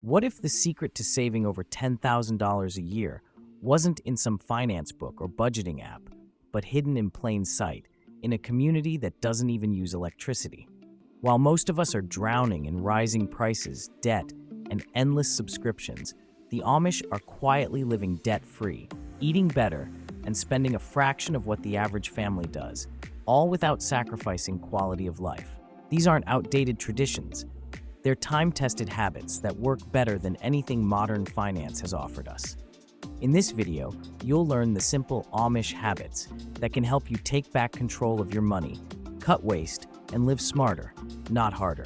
What if the secret to saving over $10,000 a year wasn't in some finance book or budgeting app, but hidden in plain sight in a community that doesn't even use electricity? While most of us are drowning in rising prices, debt, and endless subscriptions, the Amish are quietly living debt-free, eating better, and spending a fraction of what the average family does, all without sacrificing quality of life. These aren't outdated traditions. They're time-tested habits that work better than anything modern finance has offered us. In this video, you'll learn the simple Amish habits that can help you take back control of your money, cut waste, and live smarter, not harder.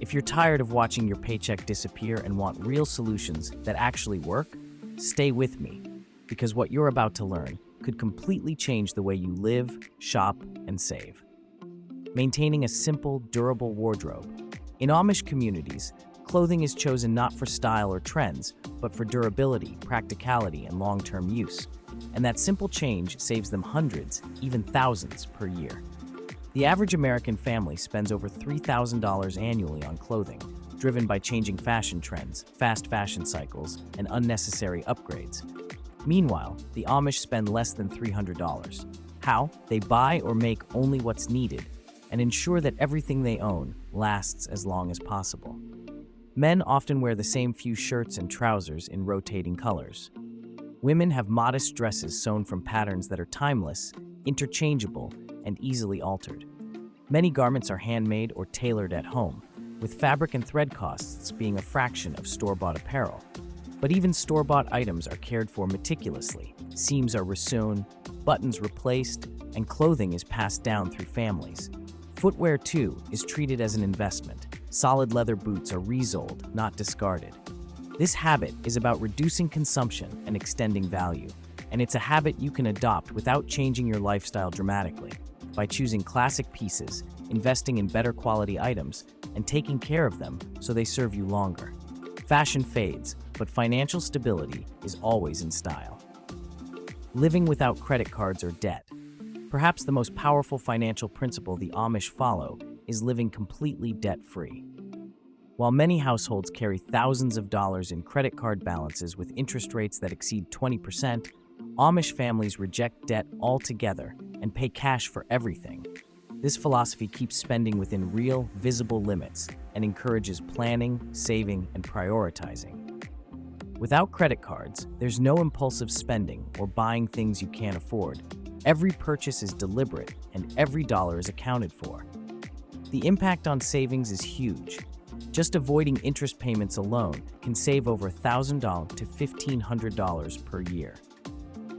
If you're tired of watching your paycheck disappear and want real solutions that actually work, stay with me, because what you're about to learn could completely change the way you live, shop, and save. Maintaining a simple, durable wardrobe. In Amish communities, clothing is chosen not for style or trends, but for durability, practicality, and long-term use. And that simple change saves them hundreds, even thousands per year. The average American family spends over $3,000 annually on clothing, driven by changing fashion trends, fast fashion cycles, and unnecessary upgrades. Meanwhile, the Amish spend less than $300. How? They buy or make only what's needed, and ensure that everything they own lasts as long as possible. Men often wear the same few shirts and trousers in rotating colors. Women have modest dresses sewn from patterns that are timeless, interchangeable, and easily altered. Many garments are handmade or tailored at home, with fabric and thread costs being a fraction of store-bought apparel. But even store-bought items are cared for meticulously. Seams are resewn, buttons replaced, and clothing is passed down through families. Footwear, too, is treated as an investment. Solid leather boots are resoled, not discarded. This habit is about reducing consumption and extending value, and it's a habit you can adopt without changing your lifestyle dramatically, by choosing classic pieces, investing in better quality items, and taking care of them so they serve you longer. Fashion fades, but financial stability is always in style. Living without credit cards or debt. Perhaps the most powerful financial principle the Amish follow is living completely debt-free. While many households carry thousands of dollars in credit card balances with interest rates that exceed 20%, Amish families reject debt altogether and pay cash for everything. This philosophy keeps spending within real, visible limits and encourages planning, saving, and prioritizing. Without credit cards, there's no impulsive spending or buying things you can't afford. Every purchase is deliberate, and every dollar is accounted for. The impact on savings is huge. Just avoiding interest payments alone can save over $1,000 to $1,500 per year.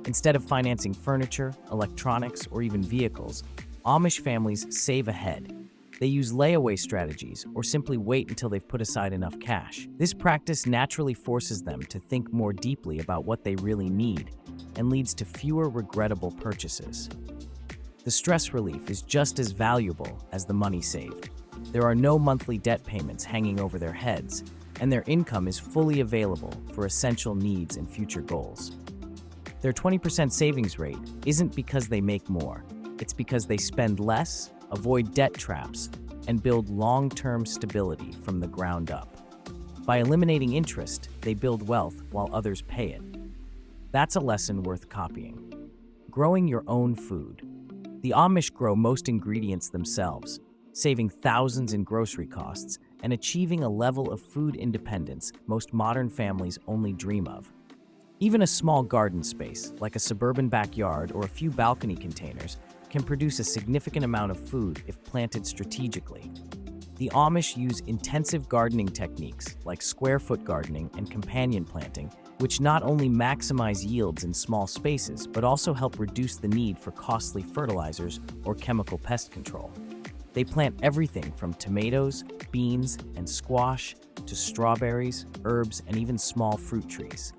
Instead of financing furniture, electronics, or even vehicles, Amish families save ahead. They use layaway strategies or simply wait until they've put aside enough cash. This practice naturally forces them to think more deeply about what they really need and leads to fewer regrettable purchases. The stress relief is just as valuable as the money saved. There are no monthly debt payments hanging over their heads, and their income is fully available for essential needs and future goals. Their 20% savings rate isn't because they make more. It's because they spend less, avoid debt traps, and build long-term stability from the ground up. By eliminating interest, they build wealth while others pay it. That's a lesson worth copying. Growing your own food. The Amish grow most ingredients themselves, saving thousands in grocery costs and achieving a level of food independence most modern families only dream of. Even a small garden space, like a suburban backyard or a few balcony containers, can produce a significant amount of food if planted strategically. The Amish use intensive gardening techniques like square-foot gardening and companion planting, which not only maximize yields in small spaces, but also help reduce the need for costly fertilizers or chemical pest control. They plant everything from tomatoes, beans, and squash to strawberries, herbs, and even small fruit trees.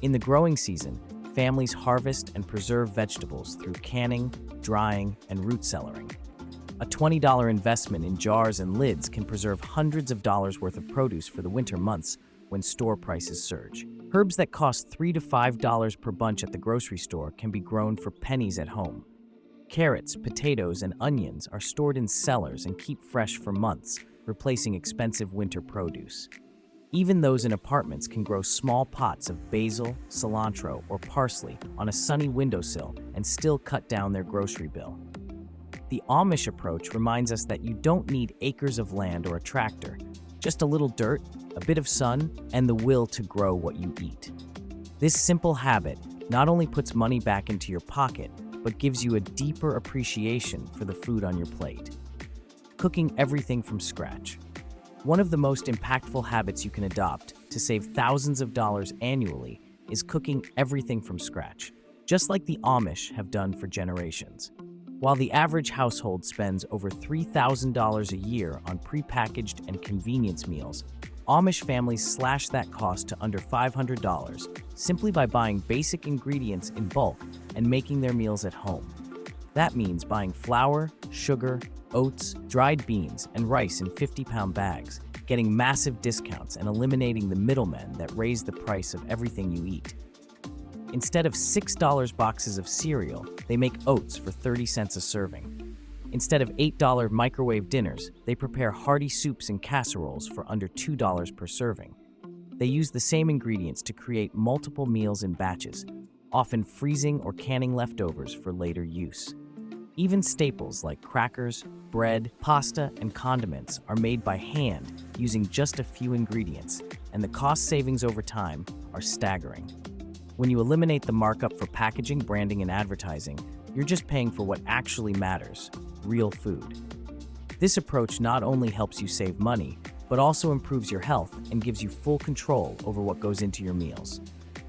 In the growing season, families harvest and preserve vegetables through canning, drying, and root cellaring. A $20 investment in jars and lids can preserve hundreds of dollars worth of produce for the winter months when store prices surge. Herbs that cost $3 to $5 per bunch at the grocery store can be grown for pennies at home. Carrots, potatoes, and onions are stored in cellars and keep fresh for months, replacing expensive winter produce. Even those in apartments can grow small pots of basil, cilantro, or parsley on a sunny windowsill and still cut down their grocery bill. The Amish approach reminds us that you don't need acres of land or a tractor, just a little dirt, a bit of sun, and the will to grow what you eat. This simple habit not only puts money back into your pocket, but gives you a deeper appreciation for the food on your plate. Cooking everything from scratch. One of the most impactful habits you can adopt to save thousands of dollars annually is cooking everything from scratch, just like the Amish have done for generations. While the average household spends over $3,000 a year on prepackaged and convenience meals, Amish families slash that cost to under $500 simply by buying basic ingredients in bulk and making their meals at home. That means buying flour, sugar, oats, dried beans, and rice in 50-pound bags, getting massive discounts and eliminating the middlemen that raise the price of everything you eat. Instead of $6 boxes of cereal, they make oats for 30 cents a serving. Instead of $8 microwave dinners, they prepare hearty soups and casseroles for under $2 per serving. They use the same ingredients to create multiple meals in batches, often freezing or canning leftovers for later use. Even staples like crackers, bread, pasta, and condiments are made by hand using just a few ingredients, and the cost savings over time are staggering. When you eliminate the markup for packaging, branding, and advertising, you're just paying for what actually matters: real food. This approach not only helps you save money, but also improves your health and gives you full control over what goes into your meals.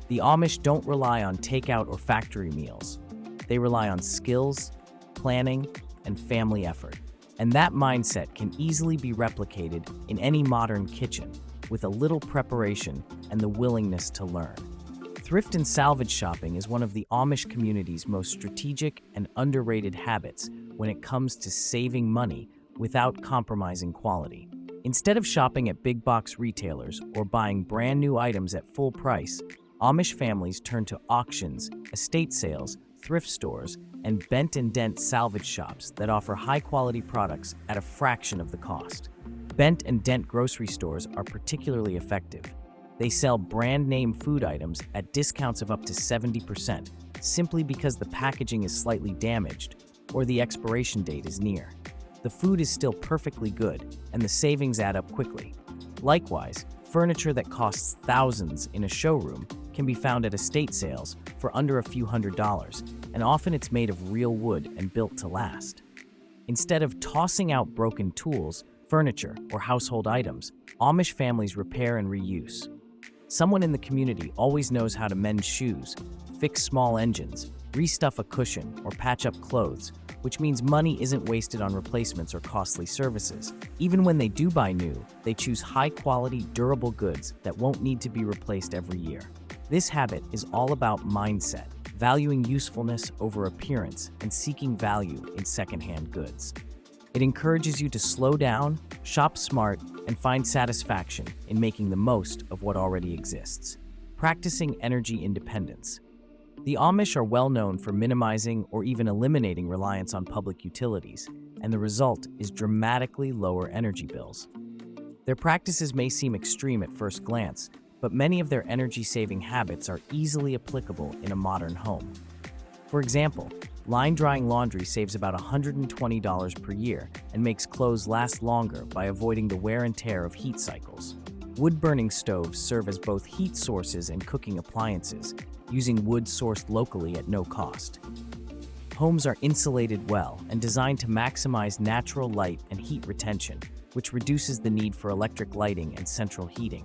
The Amish don't rely on takeout or factory meals. They rely on skills, planning, and family effort. And that mindset can easily be replicated in any modern kitchen with a little preparation and the willingness to learn. Thrift and salvage shopping is one of the Amish community's most strategic and underrated habits when it comes to saving money without compromising quality. Instead of shopping at big box retailers or buying brand new items at full price, Amish families turn to auctions, estate sales, thrift stores, and bent and dent salvage shops that offer high-quality products at a fraction of the cost. Bent and dent grocery stores are particularly effective. They sell brand-name food items at discounts of up to 70%, simply because the packaging is slightly damaged or the expiration date is near. The food is still perfectly good, and the savings add up quickly. Likewise, furniture that costs thousands in a showroom can be found at estate sales for under a few $100s, and often it's made of real wood and built to last. Instead of tossing out broken tools, furniture, or household items, Amish families repair and reuse. Someone in the community always knows how to mend shoes, fix small engines, restuff a cushion, or patch up clothes, which means money isn't wasted on replacements or costly services. Even when they do buy new, they choose high-quality, durable goods that won't need to be replaced every year. This habit is all about mindset, valuing usefulness over appearance, and seeking value in secondhand goods. It encourages you to slow down, shop smart, and find satisfaction in making the most of what already exists. Practicing energy independence. The Amish are well known for minimizing or even eliminating reliance on public utilities, and the result is dramatically lower energy bills. Their practices may seem extreme at first glance, but many of their energy-saving habits are easily applicable in a modern home. For example, line-drying laundry saves about $120 per year and makes clothes last longer by avoiding the wear and tear of heat cycles. Wood-burning stoves serve as both heat sources and cooking appliances, using wood sourced locally at no cost. Homes are insulated well and designed to maximize natural light and heat retention, which reduces the need for electric lighting and central heating.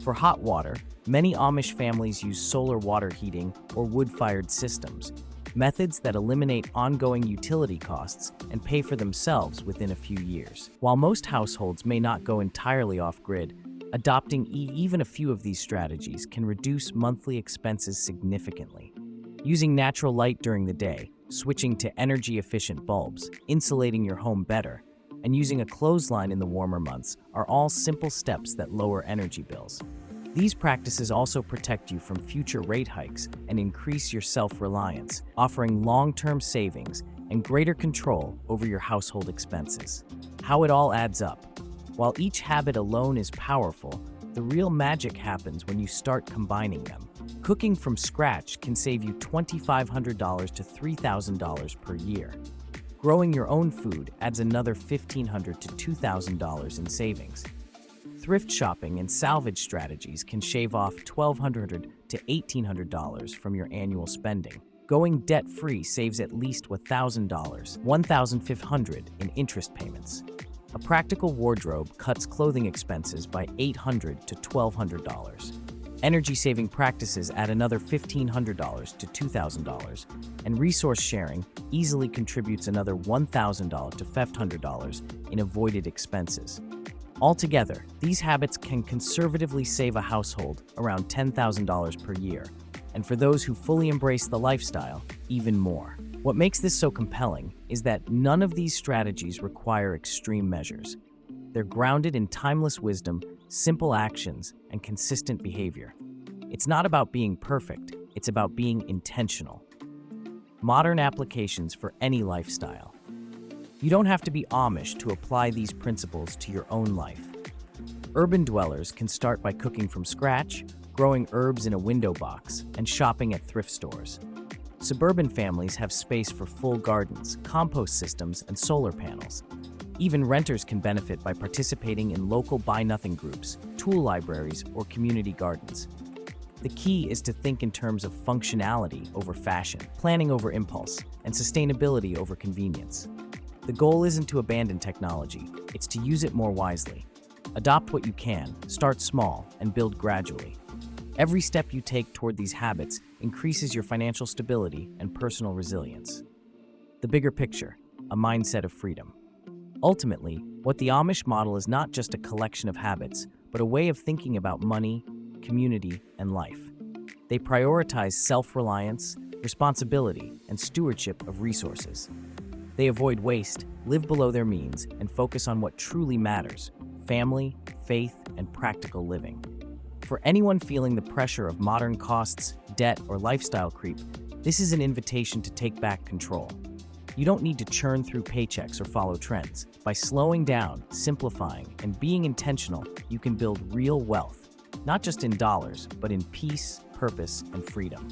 For hot water, many Amish families use solar water heating or wood-fired systems, methods that eliminate ongoing utility costs and pay for themselves within a few years. While most households may not go entirely off-grid, adopting even a few of these strategies can reduce monthly expenses significantly. Using natural light during the day, switching to energy-efficient bulbs, insulating your home better, and using a clothesline in the warmer months are all simple steps that lower energy bills. These practices also protect you from future rate hikes and increase your self-reliance, offering long-term savings and greater control over your household expenses. How it all adds up. While each habit alone is powerful, The real magic happens when you start combining them. Cooking from scratch can save you $2,500 to $3,000 per year. Growing your own food adds another $1,500 to $2,000 in savings. Thrift shopping and salvage strategies can shave off $1,200 to $1,800 from your annual spending. Going debt-free saves at least $1,000, $1,500 in interest payments. A practical wardrobe cuts clothing expenses by $800 to $1,200. Energy-saving practices add another $1,500 to $2,000, and resource sharing easily contributes another $1,000 to $500 in avoided expenses. Altogether, these habits can conservatively save a household around $10,000 per year, and for those who fully embrace the lifestyle, even more. What makes this so compelling is that none of these strategies require extreme measures. They're grounded in timeless wisdom, simple actions, and consistent behavior. It's not about being perfect, it's about being intentional. Modern applications for any lifestyle. You don't have to be Amish to apply these principles to your own life. Urban dwellers can start by cooking from scratch, growing herbs in a window box, and shopping at thrift stores. Suburban families have space for full gardens, compost systems, and solar panels. Even renters can benefit by participating in local buy-nothing groups, tool libraries, or community gardens. The key is to think in terms of functionality over fashion, planning over impulse, and sustainability over convenience. The goal isn't to abandon technology, it's to use it more wisely. Adopt what you can, start small, and build gradually. Every step you take toward these habits increases your financial stability and personal resilience. The bigger picture, a mindset of freedom. Ultimately, what the Amish model is not just a collection of habits, but a way of thinking about money, community, and life. They prioritize self-reliance, responsibility, and stewardship of resources. They avoid waste, live below their means, and focus on what truly matters: family, faith, and practical living. For anyone feeling the pressure of modern costs, debt, or lifestyle creep, this is an invitation to take back control. You don't need to churn through paychecks or follow trends. By slowing down, simplifying, and being intentional, you can build real wealth, not just in dollars, but in peace, purpose, and freedom.